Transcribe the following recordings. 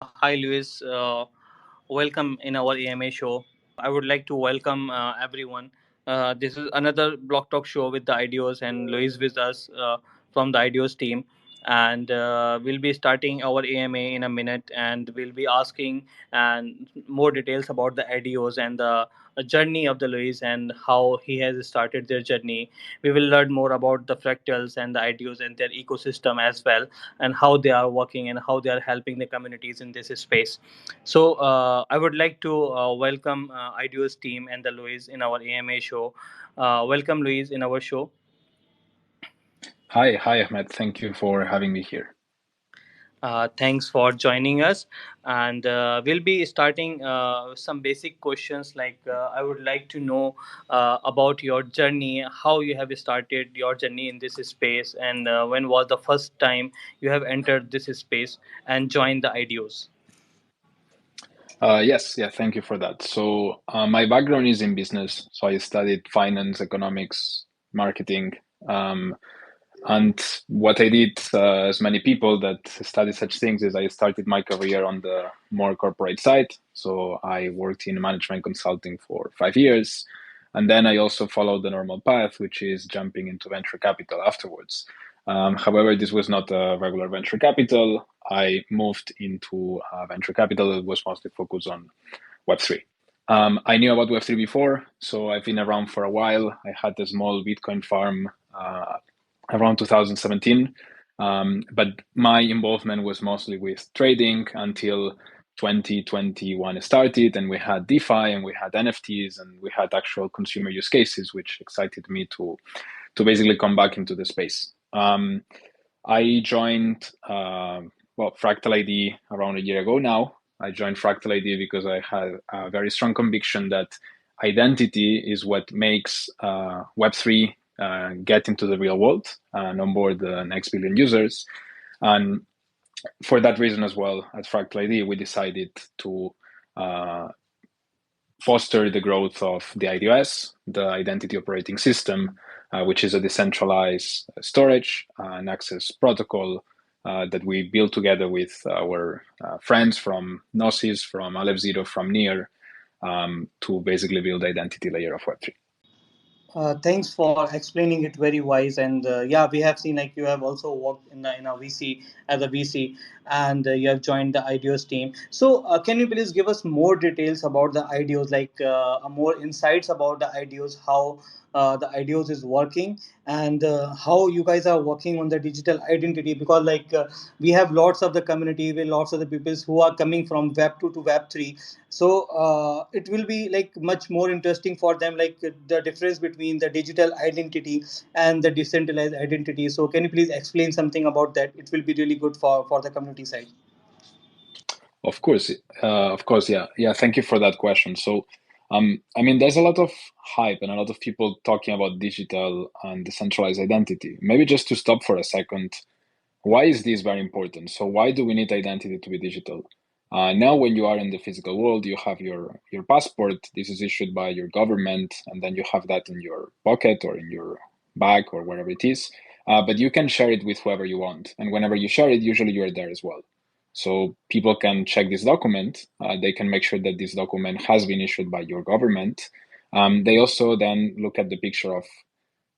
Hi, Luis. Welcome in our AMA show. I would like to welcome everyone. This is another Block Talk show with the IDOs and Luis with us from the IDOs team. And we'll be starting our AMA in a minute, and we'll be asking and more details about the IDOs and the journey of the Luis and how he has started their journey. We will learn more about the fractals and the IDOs and their ecosystem as well, and how they are working and how they are helping the communities in this space. So I would like to welcome IDOS team and the Luis in our AMA show. Welcome, Luis, in our show. Hi, Ahmed. Thank you for having me here. Thanks for joining us. And we'll be starting some basic questions. Like, I would like to know about your journey, how you have started your journey in this space, and when was the first time you have entered this space and joined the IDOs. Yes, yeah, thank you for that. So, my background is in business. So, I studied finance, economics, marketing. Um, and what I did, as many people that study such things, is I started my career on the more corporate side. So, I worked in management consulting for 5 years. And then I also followed the normal path, which is jumping into venture capital afterwards. However, this was not a regular venture capital. I moved into venture capital that was mostly focused on Web3. I knew about Web3 before, so I've been around for a while. I had a small Bitcoin farm around 2017, but my involvement was mostly with trading until 2021 started, and we had DeFi and we had NFTs and we had actual consumer use cases, which excited me to basically come back into the space. I joined Fractal ID around a year ago now. I joined Fractal ID because I had a very strong conviction that identity is what makes Web3 get into the real world and onboard the next billion users. And for that reason as well, at Fractal ID, we decided to foster the growth of the idOS, the identity operating system, which is a decentralized storage and access protocol that we built together with our friends from Gnosis, from Aleph Zero, from Near, to basically build the identity layer of Web3. Thanks for explaining it very wise. And yeah, we have seen like you have also worked in a VC as a VC, and you have joined the IDEOS team. So can you please give us more details about the IDEOS, like more insights about the IDEOS, how the IDEOS is working, and how you guys are working on the digital identity? Because like we have lots of the community, with lots of the people who are coming from Web 2 to Web 3. So it will be like much more interesting for them, like the difference between the digital identity and the decentralized identity. So can you please explain something about that? It will be really good for the community side. Of course, yeah. Thank you for that question. So, I mean, there's a lot of hype and a lot of people talking about digital and decentralized identity. Maybe just to stop for a second, why is this very important? So, why do we need identity to be digital? Now, when you are in the physical world, you have your passport. This is issued by your government, and then you have that in your pocket or in your bag or wherever it is. But you can share it with whoever you want, and whenever you share it, usually you're there as well. So people can check this document. They can make sure that this document has been issued by your government. They also then look at the picture of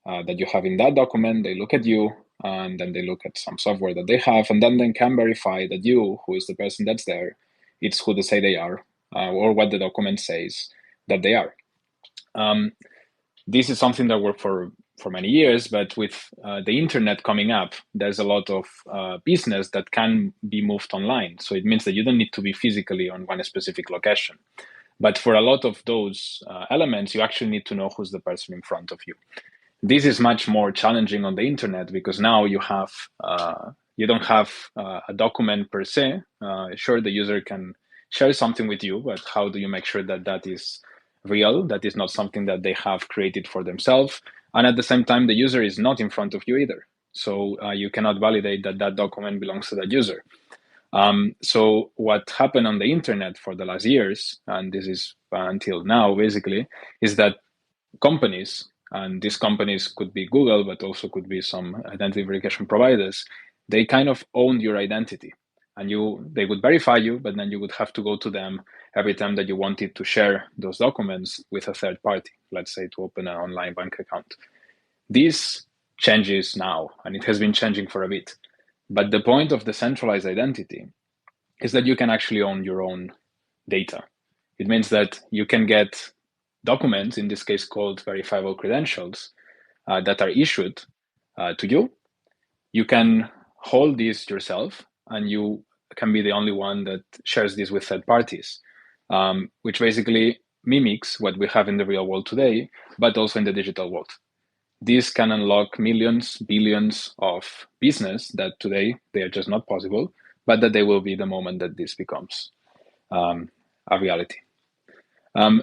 that you have in that document. They look at you, and then they look at some software that they have, and then they can verify that you, who is the person that's there, it's who they say they are, or what the document says that they are. Um, this is something that worked for many years, but with the internet coming up, there's a lot of business that can be moved online. So it means that you don't need to be physically on one specific location. But for a lot of those elements, you actually need to know who's the person in front of you. This is much more challenging on the internet because now you don't have a document per se. Sure, the user can share something with you, but how do you make sure that that is real? That is not something that they have created for themselves, and at the same time, the user is not in front of you either. So you cannot validate that that document belongs to that user. So what happened on the internet for the last years, and this is until now, basically, is that companies, and these companies could be Google, but also could be some identity verification providers, they kind of own your identity. and they would verify you, but then you would have to go to them every time that you wanted to share those documents with a third party, let's say to open an online bank account. This changes now, and it has been changing for a bit. But the point of the centralized identity is that you can actually own your own data. It means that you can get documents, in this case called verifiable credentials, that are issued to you. You can hold these yourself, and you can be the only one that shares these with third parties, which basically mimics what we have in the real world today, but also in the digital world. This can unlock millions, billions of business that today they are just not possible, but that they will be the moment that this becomes a reality.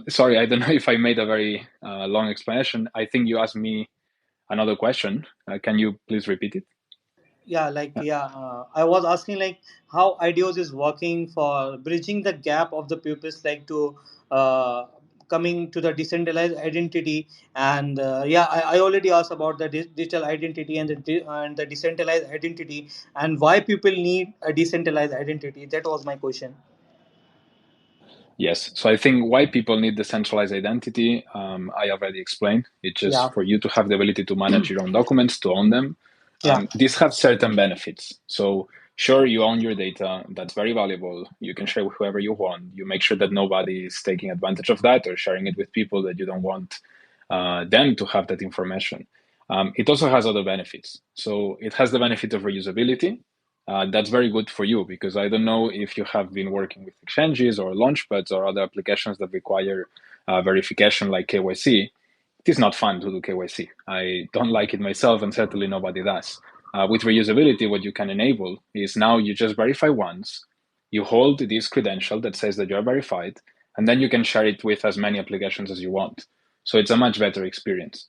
Sorry, I don't know if I made a very long explanation. I think you asked me another question. Can you please repeat it? I was asking like how idOS is working for bridging the gap of the pupils like to uh, coming to the decentralized identity. And I already asked about the digital identity and and the decentralized identity, and why people need a decentralized identity. That was my question. Yes. So I think why people need the centralized identity, I already explained. It's Yeah. just for you to have the ability to manage your own documents, to own them. Yeah. These have certain benefits. So sure, you own your data. That's very valuable. You can share with whoever you want. You make sure that nobody is taking advantage of that or sharing it with people that you don't want them to have that information. It also has other benefits. So it has the benefit of reusability. That's very good for you because I don't know if you have been working with exchanges or launchpads or other applications that require verification like KYC. It is not fun to do KYC. I don't like it myself, and certainly nobody does. With reusability, what you can enable is now you just verify once, you hold this credential that says that you're verified, and then you can share it with as many applications as you want. So it's a much better experience.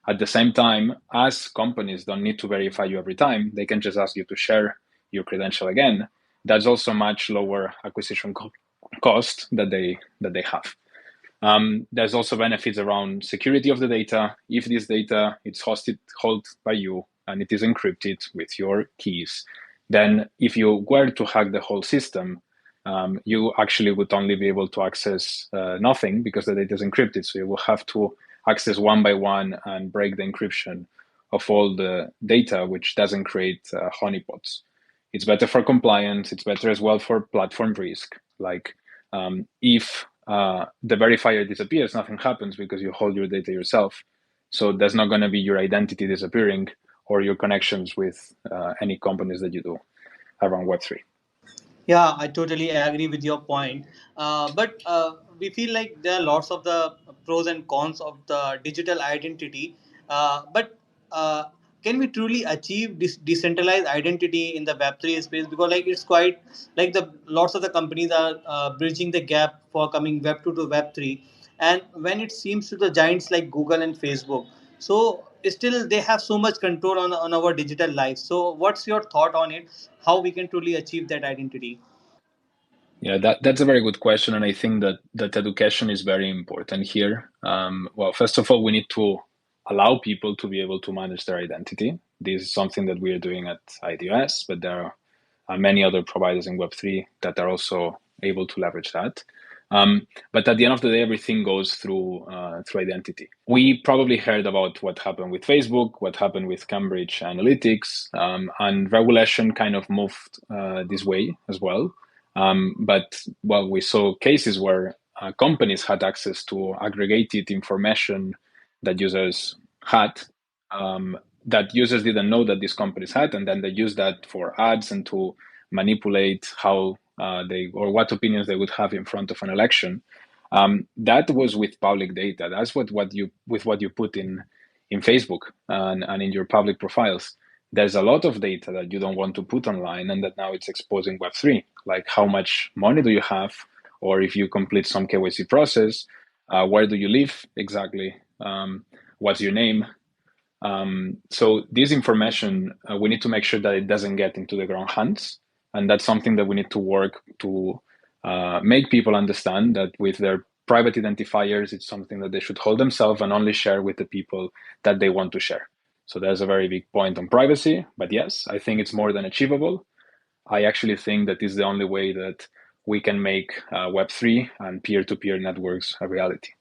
At the same time, as companies don't need to verify you every time, they can just ask you to share your credential again. That's also much lower acquisition cost that they have. There's also benefits around security of the data. If this data is held by you and it is encrypted with your keys, then if you were to hack the whole system, you actually would only be able to access nothing because the data is encrypted. So you will have to access one by one and break the encryption of all the data, which doesn't create honeypots. It's better for compliance. It's better as well for platform risk. Like if the verifier disappears, nothing happens because you hold your data yourself. So there's not going to be your identity disappearing or your connections with any companies that you do around Web3. Yeah, I totally agree with your point. But we feel like there are lots of the pros and cons of the digital identity. But can we truly achieve this decentralized identity in the Web3 space? Because like it's quite like the lots of the companies are bridging the gap for coming Web2 to Web3, and when it seems to the giants like Google and Facebook, so still they have so much control on our digital life. So what's your thought on it? How we can truly achieve that identity? Yeah, that's a very good question, and I think that education is very important here. Well, first of all, we need to allow people to be able to manage their identity. This is something that we are doing at idOS, but there are many other providers in Web3 that are also able to leverage that. But at the end of the day, everything goes through identity. We probably heard about what happened with Facebook, what happened with Cambridge Analytics, and regulation kind of moved this way as well. But well, we saw cases where companies had access to aggregated information that users had, that users didn't know that these companies had, and then they used that for ads and to manipulate how they or what opinions they would have in front of an election. That was with public data. That's what you with what you put in Facebook and in your public profiles. There's a lot of data that you don't want to put online, and that now it's exposing Web3. Like how much money do you have, or if you complete some KYC process, where do you live exactly? What's your name? So this information, we need to make sure that it doesn't get into the wrong hands. And that's something that we need to work to make people understand that with their private identifiers, it's something that they should hold themselves and only share with the people that they want to share. So there's a very big point on privacy. But yes, I think it's more than achievable. I actually think that is the only way that we can make Web3 and peer-to-peer networks a reality.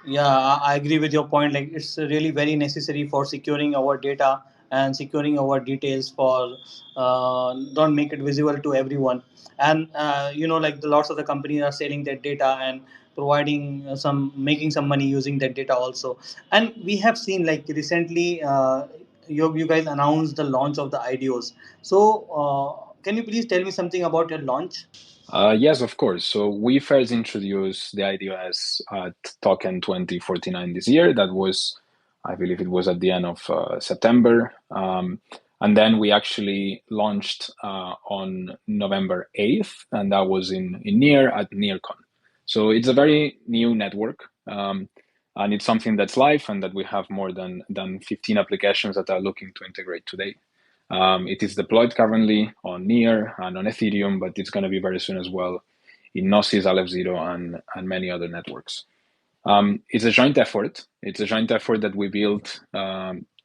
Yeah, I agree with your point. Like, it's really very necessary for securing our data and securing our details for don't make it visible to everyone. And like the lots of the companies are selling their data and providing some making some money using that data also. And we have seen like recently, you guys announced the launch of the idOS. So can you please tell me something about your launch? Yes, of course. So we first introduced the idOS at Token 2049 this year. That was, I believe it was at the end of September. And then we actually launched on November 8th, and that was in Near at NearCon. So it's a very new network. And it's something that's live and that we have more than 15 applications that are looking to integrate today. It is deployed currently on Near and on Ethereum, but it's going to be very soon as well in Gnosis, Aleph Zero, and many other networks. It's a joint effort. It's a joint effort that we built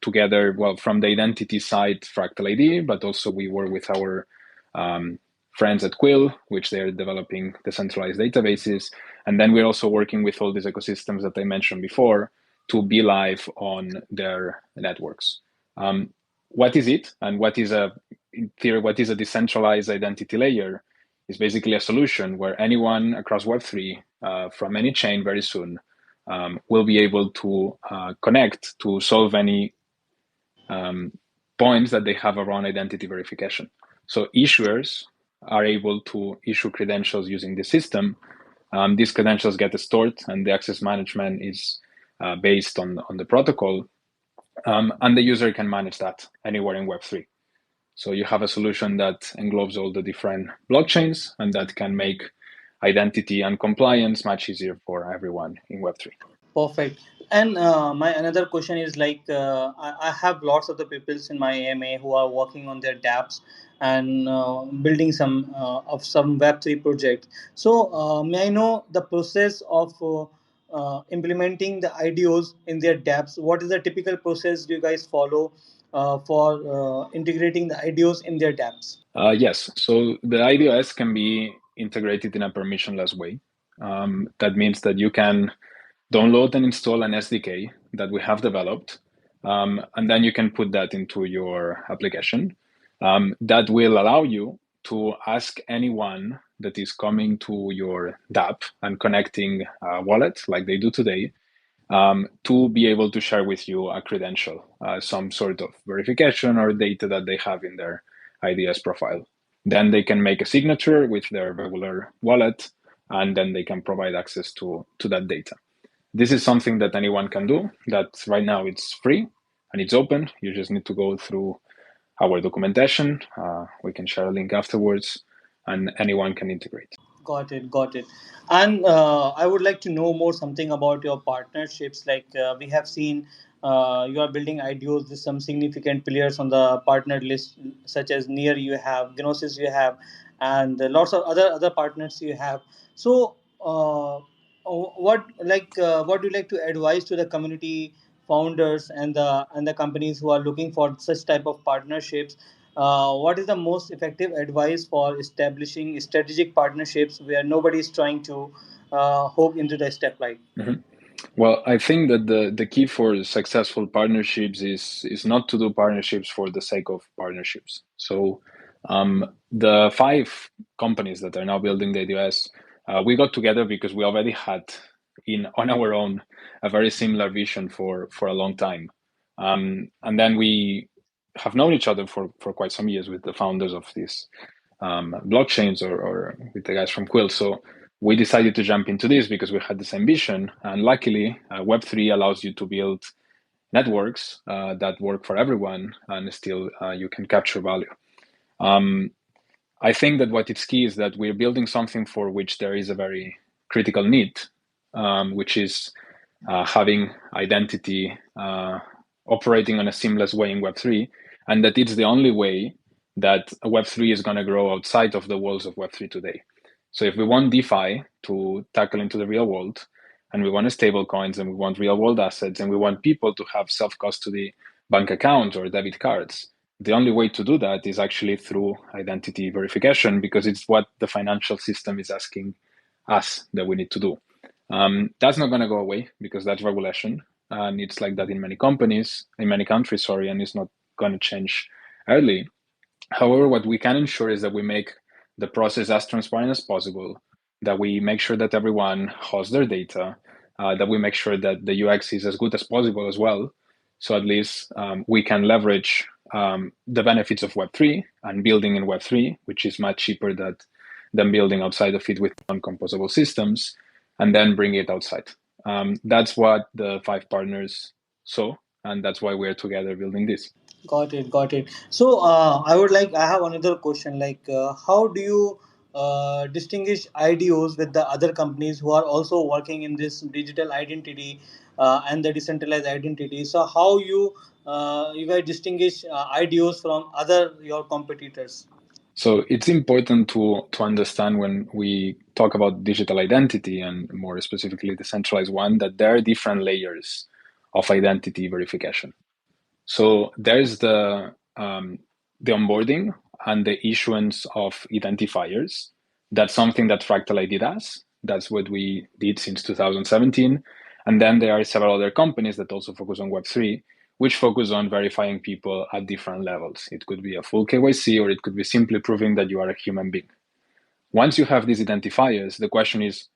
together, well, from the identity side, Fractal ID, but also we work with our friends at Quill, which they're developing decentralized databases. And then we're also working with all these ecosystems that I mentioned before to be live on their networks. What is it, and what is in theory, what is a decentralized identity layer? Is basically a solution where anyone across Web3 from any chain very soon will be able to connect to solve any points that they have around identity verification. So issuers are able to issue credentials using the system. These credentials get stored, and the access management is based on the protocol. And the user can manage that anywhere in Web3. So you have a solution that englobes all the different blockchains and that can make identity and compliance much easier for everyone in Web3. Perfect. And my another question is like I have lots of the peoples in my AMA who are working on their dApps and building some Web3 projects. So may I know the process of implementing the IDOs in their dApps? What is the typical process you guys follow for integrating the IDOs in their dApps? Yes, so the idOS can be integrated in a permissionless way. That means that you can download and install an SDK that we have developed, and then you can put that into your application. That will allow you to ask anyone that is coming to your dApp and connecting a wallet like they do today to be able to share with you a credential, some sort of verification or data that they have in their IDS profile. Then they can make a signature with their regular wallet, and then they can provide access to that data. This is something that anyone can do. That right now it's free and it's open. You just need to go through our documentation. We can share a link afterwards, and anyone can integrate. Got it, got it. And I would like to know more something about your partnerships. Like we have seen, you are building IDOs with some significant players on the partner list, such as Near you have, Gnosis you have, and lots of other partners you have. So, what do you like to advise to the community founders and the companies who are looking for such type of partnerships? What is the most effective advice for establishing strategic partnerships where nobody is trying to hook into the step like? Mm-hmm. Well, I think that the key for successful partnerships is not to do partnerships for the sake of partnerships. So the 5 companies that are now building the AWS, we got together because we already had on our own a very similar vision for a long time. And then we have known each other for quite some years with the founders of these blockchains or with the guys from Quill. So we decided to jump into this because we had the same vision. And luckily, Web3 allows you to build networks that work for everyone, and still you can capture value. I think that what is key is that we're building something for which there is a very critical need, which is having identity operating on a seamless way in Web3, and that it's the only way that Web3 is going to grow outside of the walls of Web3 today. So if we want DeFi to tackle into the real world, and we want stable coins, and we want real world assets, and we want people to have self-custody bank accounts or debit cards, the only way to do that is actually through identity verification, because it's what the financial system is asking us that we need to do. That's not going to go away because that's regulation, and it's like that in many companies, in many countries, sorry, and it's not going to change early. However, what we can ensure is that we make the process as transparent as possible, that we make sure that everyone has their data, that we make sure that the UX is as good as possible as well. So at least we can leverage the benefits of Web3 and building in Web3, which is much cheaper than building outside of it with non-composable systems, and then bring it outside. That's what the 5 partners saw, and that's why we're together building this. Got it, got it. So, I have another question. How do you distinguish IDOs with the other companies who are also working in this digital identity and the decentralized identity? So, how you guys distinguish IDOs from other your competitors? So it's important to understand when we talk about digital identity, and more specifically the centralized one, that there are different layers of identity verification. So there's the onboarding and the issuance of identifiers. That's something that Fractal ID does. That's what we did since 2017. And then there are several other companies that also focus on Web3, which focus on verifying people at different levels. It could be a full KYC, or it could be simply proving that you are a human being. Once you have these identifiers, the question is,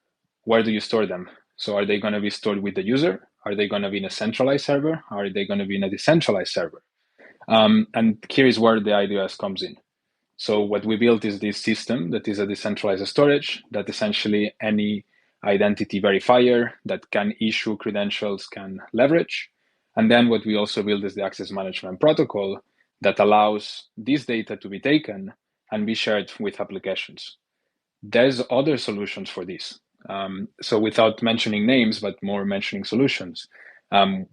where do you store them? So are they going to be stored with the user? Are they going to be in a centralized server? Are they going to be in a decentralized server? And here is where the idOS comes in. So what we built is this system that is a decentralized storage that essentially any identity verifier that can issue credentials can leverage. And then what we also build is the access management protocol that allows this data to be taken and be shared with applications. There's other solutions for this. So without mentioning names, but more mentioning solutions,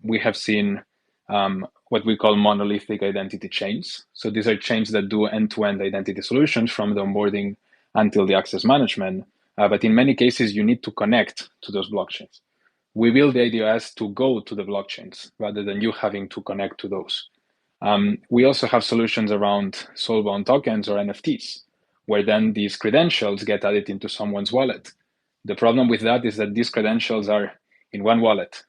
we have seen what we call monolithic identity chains. So these are chains that do end-to-end identity solutions from the onboarding until the access management. But in many cases, you need to connect to those blockchains. We build the idOS to go to the blockchains rather than you having to connect to those. We also have solutions around soul-bound tokens or NFTs, where then these credentials get added into someone's wallet. The problem with that is that these credentials are in one wallet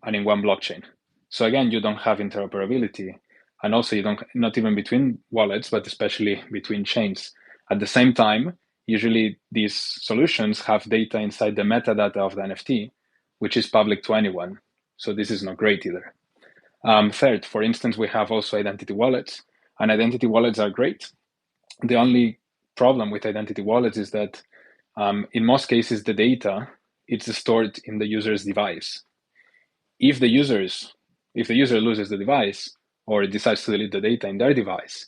and in one blockchain. So again, you don't have interoperability, and also you don't, not even between wallets, but especially between chains. At the same time, usually these solutions have data inside the metadata of the NFT, which is public to anyone. So this is not great either. Third, for instance, we have also identity wallets, and identity wallets are great. The only problem with identity wallets is that in most cases, the data it's stored in the user's device. If the user loses the device or decides to delete the data in their device,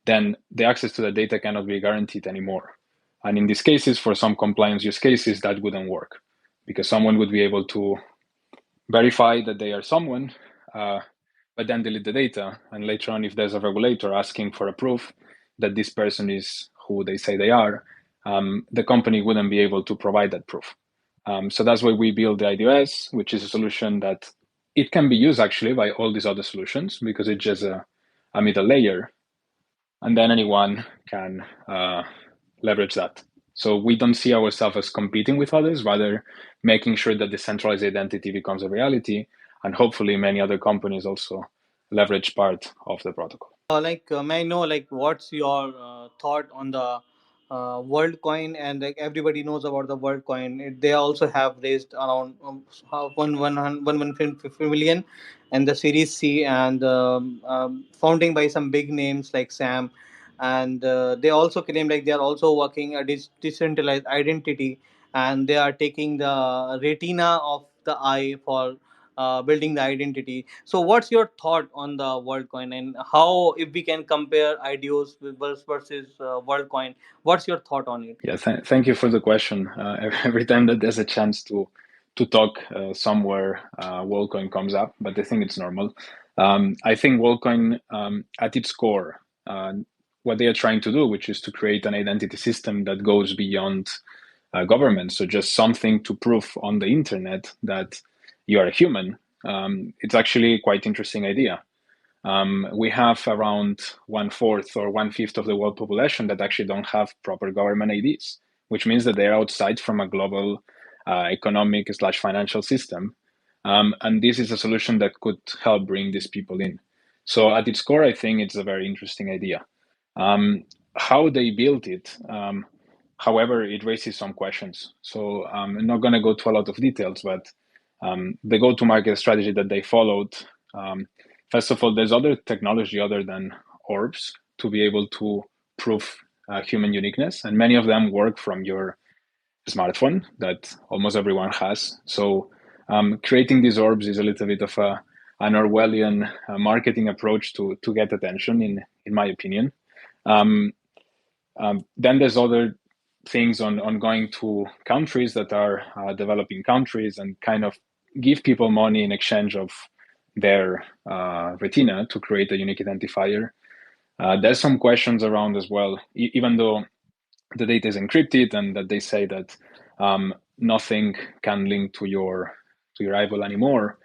then the access to the data cannot be guaranteed anymore. And in these cases, for some compliance use cases, that wouldn't work, because someone would be able to verify that they are someone, but then delete the data. And later on, if there's a regulator asking for a proof that this person is who they say they are, the company wouldn't be able to provide that proof. So that's why we build the idOS, which is a solution that it can be used actually by all these other solutions, because it's just a middle layer, and then anyone can leverage that. So we don't see ourselves as competing with others, rather making sure that the centralized identity becomes a reality, and hopefully many other companies also leverage part of the protocol. May I know what's your thought on the WorldCoin, and everybody knows about the WorldCoin. They also have raised around one 50 million, and the Series C, and founding by some big names like Sam, and they also claim they are also working a decentralized identity, and they are taking the retina of the eye for building the identity. So, what's your thought on the WorldCoin, and how, if we can compare IDOs versus WorldCoin, what's your thought on it? Yeah, thank you for the question. Every time that there's a chance to talk somewhere, WorldCoin comes up, but I think it's normal. I think WorldCoin, at its core, what they are trying to do, which is to create an identity system that goes beyond government. So just something to prove on the internet that you are a human. It's actually quite interesting idea. We have around 1/4 or 1/5 of the world population that actually don't have proper government IDs, which means that they're outside from a global economic/financial system. And this is a solution that could help bring these people in. So at its core, I think it's a very interesting idea. How they built it, however, it raises some questions. So I'm not going to go to a lot of details, but the go-to-market strategy that they followed, first of all, there's other technology other than orbs to be able to prove human uniqueness, and many of them work from your smartphone that almost everyone has. So creating these orbs is a little bit of an Orwellian marketing approach to get attention, in my opinion. Then there's other things on going to countries that are developing countries and kind of give people money in exchange of their retina to create a unique identifier. There's some questions around as well, even though the data is encrypted and that they say that nothing can link to your eyeball anymore.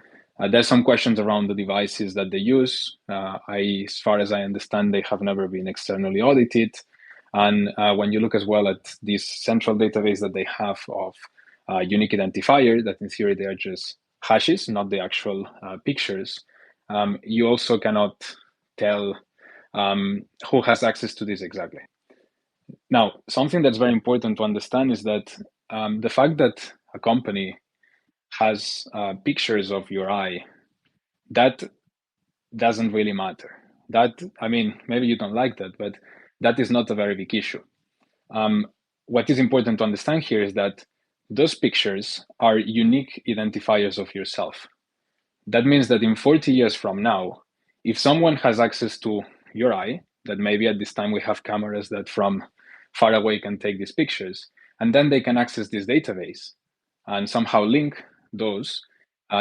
There's some questions around the devices that they use. As far as I understand, they have never been externally audited. And when you look as well at this central database that they have of unique identifier, that in theory they are just hashes, not the actual pictures, you also cannot tell who has access to this exactly. Now, something that's very important to understand is that the fact that a company has pictures of your eye, that doesn't really matter. That, I mean, maybe you don't like that, but that is not a very big issue. What is important to understand here is that those pictures are unique identifiers of yourself. That means that in 40 years from now, if someone has access to your eye, that maybe at this time we have cameras that from far away can take these pictures, and then they can access this database and somehow link those,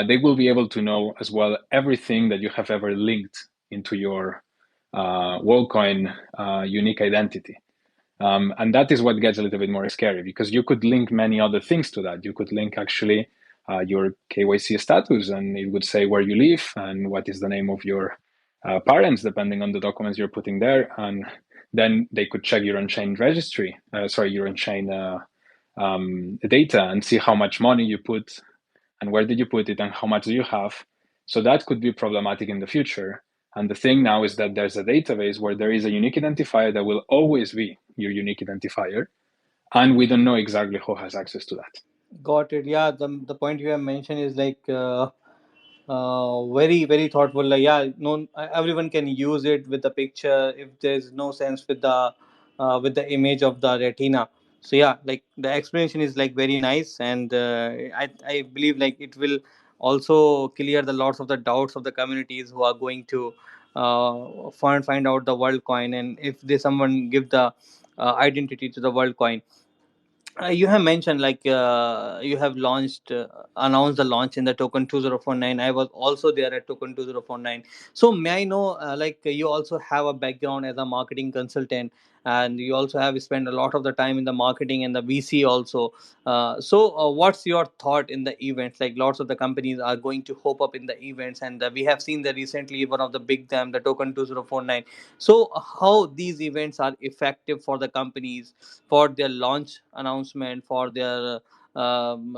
they will be able to know as well everything that you have ever linked into your WorldCoin unique identity. And that is what gets a little bit more scary, because you could link many other things to that. You could link actually your KYC status, and it would say where you live and what is the name of your parents, depending on the documents you're putting there. And then they could check your on-chain registry, your on-chain data, and see how much money you put and where did you put it and how much do you have. So that could be problematic in the future. And the thing now is that there's a database where there is a unique identifier that will always be your unique identifier. And we don't know exactly who has access to that. Got it. Yeah, the point you have mentioned is like very very thoughtful. Like, yeah, no, everyone can use it with the picture if there's no sense with the image of the retina. So yeah, like the explanation is like very nice, and I believe like it will also clear the lots of the doubts of the communities who are going to find out the world coin, and if they someone give the identity to the world coin. You have mentioned like you have announced the launch in the token 2049. I was also there at token 2049. So may I know like you also have a background as a marketing consultant, and you also have spent a lot of the time in the marketing and the VC also. What's your thought in the events? Like lots of the companies are going to hope up in the events, and we have seen that recently one of the big them, the token 2049. So how these events are effective for the companies, for their launch announcement, for their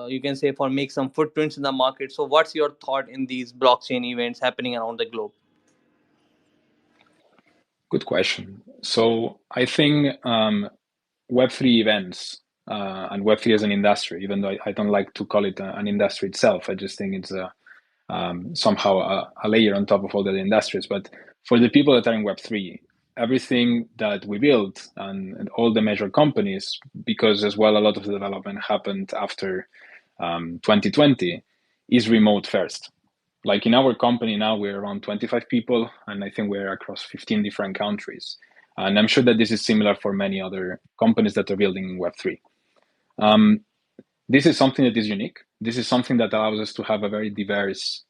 you can say for make some footprints in the market. So what's your thought in these blockchain events happening around the globe? Good question. So I think Web3 events and Web3 as an industry, even though I don't like to call it an industry itself, I just think it's somehow a layer on top of all the industries. But for the people that are in Web3, everything that we build and all the major companies, because as well a lot of the development happened after 2020, is remote first. Like in our company now, we're around 25 people, and I think we're across 15 different countries. And I'm sure that this is similar for many other companies that are building Web3. This is something that is unique. This is something that allows us to have a very diverse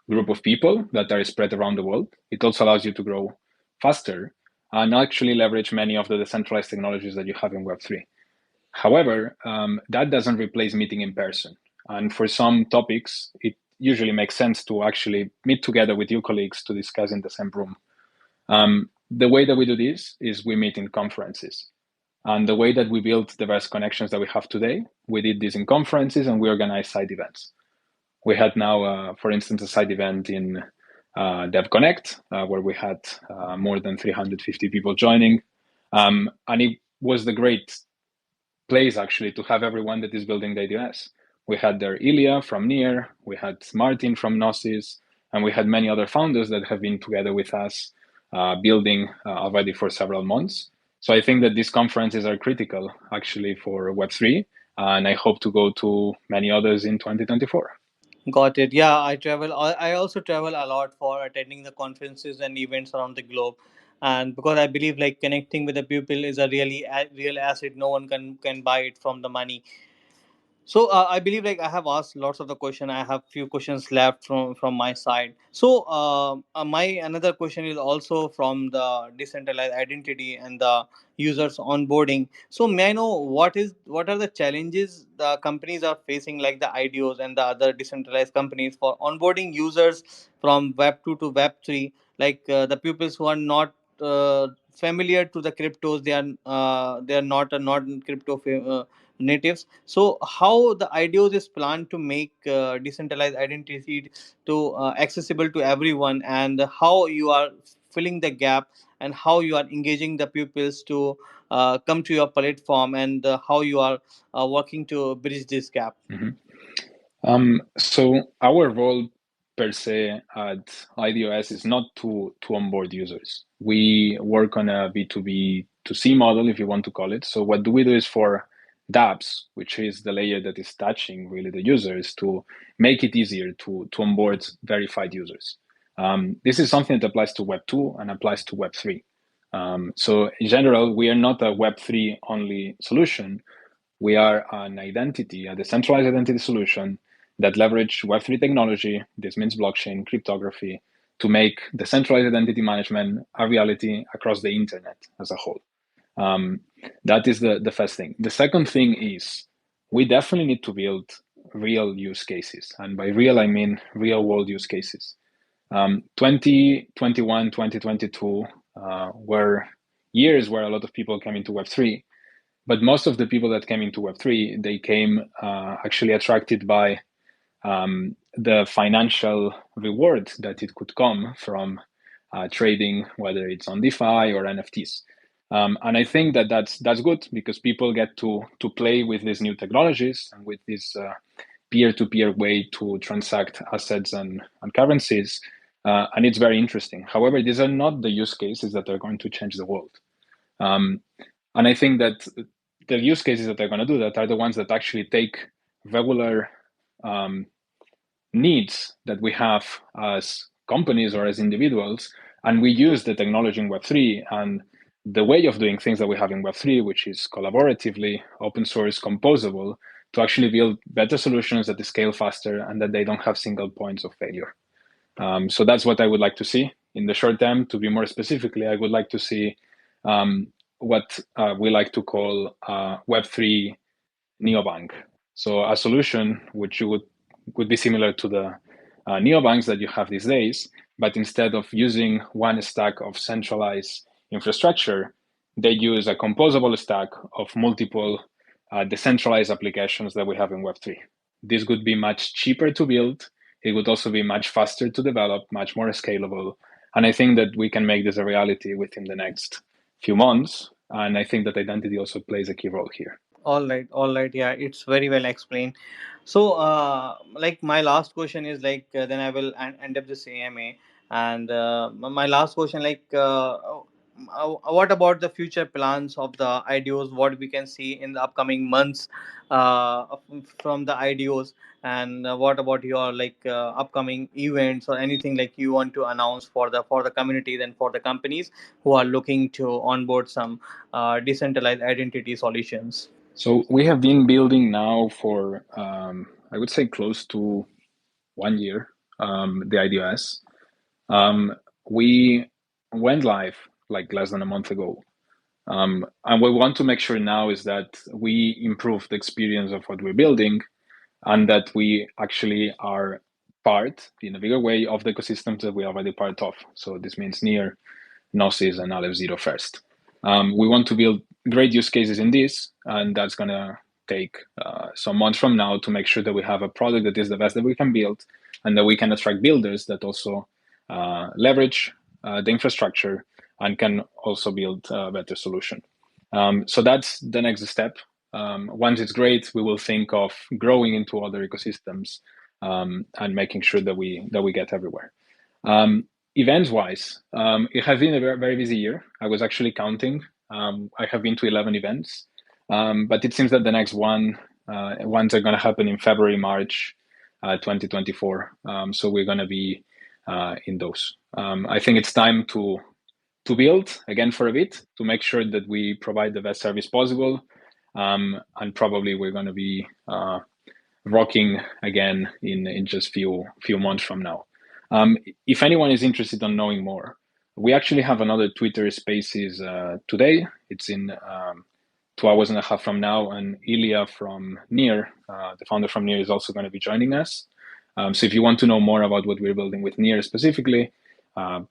group of people that are spread around the world. It also allows you to grow faster and actually leverage many of the decentralized technologies that you have in Web3. However, that doesn't replace meeting in person. And for some topics, usually makes sense to actually meet together with your colleagues to discuss in the same room. The way that we do this is we meet in conferences. And the way that we built the best connections that we have today, we did this in conferences and we organized side events. We had now, for instance, a side event in DevConnect, where we had more than 350 people joining. And it was the great place, actually, to have everyone that is building the idOS. We had there Ilya from Near, we had Martin from Gnosis, and we had many other founders that have been together with us building already for several months. So I think that these conferences are critical, actually, for Web3, and I hope to go to many others in 2024. Got it. Yeah, I travel. I also travel a lot for attending the conferences and events around the globe, and because I believe like connecting with the people is a real asset. No one can buy it from the money. So I believe like I have asked lots of the question. I have few questions left from my side. So my another question is also from the decentralized identity and the users onboarding. So may I know what are the challenges the companies are facing, like the IDOs and the other decentralized companies, for onboarding users from Web 2 to Web 3, like the pupils who are not familiar to the cryptos, they are not a non crypto natives. So how the IDOs is planned to make decentralized identity to accessible to everyone, and how you are filling the gap, and how you are engaging the pupils to come to your platform, and how you are working to bridge this gap. Mm-hmm. So our role per se at idOS is not to onboard users. We work on a B2B to C model, if you want to call it. So what do we do is for dApps, which is the layer that is touching really the users, to make it easier to onboard verified users. This is something that applies to Web 2 and applies to Web 3. So in general, we are not a Web 3 only solution. We are an identity, a decentralized identity solution that leverage Web3 technology, this means blockchain, cryptography, to make decentralized identity management a reality across the internet as a whole. That is the first thing. The second thing is we definitely need to build real use cases. And by real, I mean real world use cases. 2021, 2022 were years where a lot of people came into Web3. But most of the people that came into Web3, they came actually attracted by the financial reward that it could come from trading, whether it's on DeFi or NFTs. And I think that that's good because people get to play with these new technologies and with this peer-to-peer way to transact assets and currencies. And it's very interesting. However, these are not the use cases that are going to change the world. And I think that the use cases that are going to do that are the ones that actually take regular needs that we have as companies or as individuals, and we use the technology in Web3 and the way of doing things that we have in Web3, which is collaboratively, open source, composable, to actually build better solutions that scale faster and that they don't have single points of failure. So that's what I would like to see in the short term. To be more specifically, I would like to see what we like to call Web3 neobank. So a solution which would be similar to the neobanks that you have these days, but instead of using one stack of centralized infrastructure, they use a composable stack of multiple decentralized applications that we have in Web3. This would be much cheaper to build. It would also be much faster to develop, much more scalable. And I think that we can make this a reality within the next few months. And I think that identity also plays a key role here. All right, yeah, it's very well explained. So like my last question is like then I will end up this AMA, and my last question, like what about the future plans of the IDOs, what we can see in the upcoming months from the IDOs, and what about your like upcoming events or anything like you want to announce for the communities and for the companies who are looking to onboard some decentralized identity solutions? So we have been building now for, I would say, close to 1 year, the idOS. We went live like less than a month ago. And what we want to make sure now is that we improve the experience of what we're building and that we actually are part in a bigger way of the ecosystems that we are already part of. So this means Near, Gnosis, and Aleph Zero first. We want to build great use cases in this, and that's going to take some months from now to make sure that we have a product that is the best that we can build, and that we can attract builders that also leverage the infrastructure and can also build a better solution. So that's the next step. Once it's great, we will think of growing into other ecosystems and making sure that we get everywhere. Events wise, it has been a very, very busy year. I was actually counting. I have been to 11 events, but it seems that the next ones are going to happen in February, March 2024. So we're going to be in those. I think it's time to build again for a bit to make sure that we provide the best service possible. And probably we're going to be rocking again in just few months from now. If anyone is interested in knowing more, we actually have another Twitter Spaces today. It's in 2 hours and a half from now, and Ilya from Near, the founder from Near, is also going to be joining us. So if you want to know more about what we're building with Near specifically,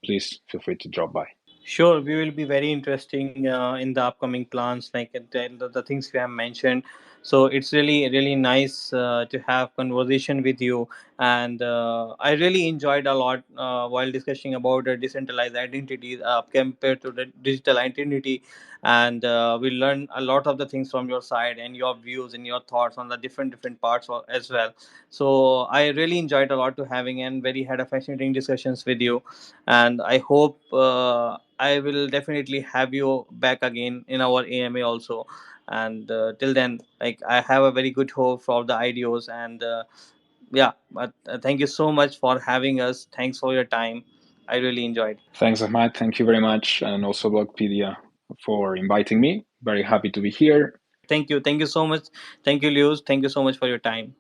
please feel free to drop by. Sure, we will be very interesting in the upcoming plans, like the things we have mentioned. So it's really nice to have conversation with you, and I really enjoyed a lot while discussing about the decentralized identities compared to the digital identity, and we learned a lot of the things from your side and your views and your thoughts on the different parts as well. So I really enjoyed a lot to having and very had a fascinating discussions with you, and I hope I will definitely have you back again in our AMA also. And till then, like, I have a very good hope for the ideas, and yeah, but thank you so much for having us. Thanks for your time. I really enjoyed. Thanks, Ahmad. Thank you very much, and also Blockopedia for inviting me. Very happy to be here. Thank you so much. Thank you, Lewis. Thank you so much for your time.